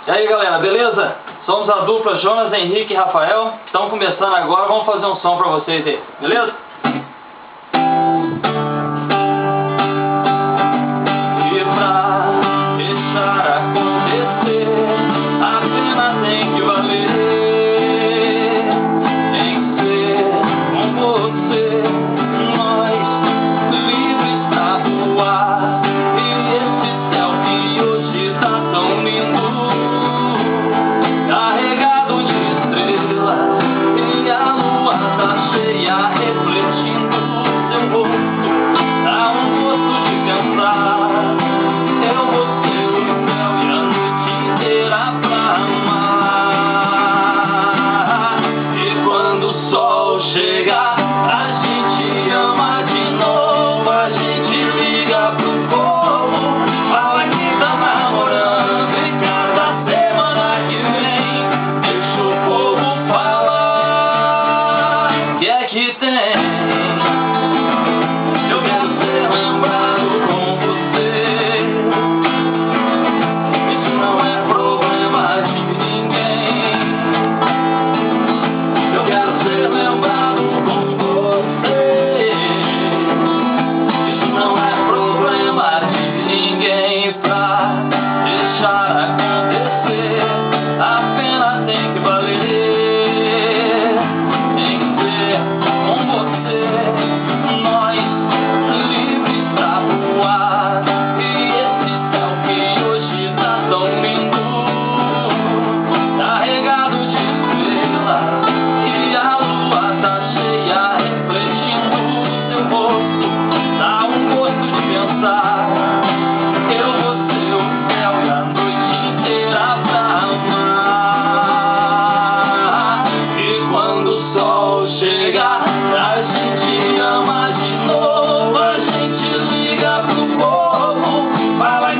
E aí galera, beleza? Somos a dupla Jonas, Henrique e Rafael. Estamos começando agora, vamos fazer um som pra vocês aí, beleza? E pra deixar acontecer, a pena tem que valer. Tem que ser com você, nós livres pra voar. E esse céu que hoje tá tão lindo, carregado de estrelas, e a lua tá cheia, refletindo seu rosto. Dá um gosto de pensar, eu vou ser o céu e a noite inteira pra amar. E quando o sol chegar, a gente ama de novo, a gente liga pro povo, fala que tá namorando, e cada semana que vem deixa o povo falar. Que é que tem? Eu quero ser lembrado com você. Isso não é problema de ninguém. Eu quero ser lembrado com você. Isso não é problema de ninguém. Pra deixar acontecer, a pena tem que valer. Tem que ser com você, nós livres pra voar. E esse céu que hoje tá tão lindo, carregado de estrelas, e a lua tá cheia, refletindo seu rosto. Dá um gosto de pensar, eu vou ser o céu e a noite inteira pra amar. E quando o sol chegar, a gente ama de novo, a gente liga pro povo, fala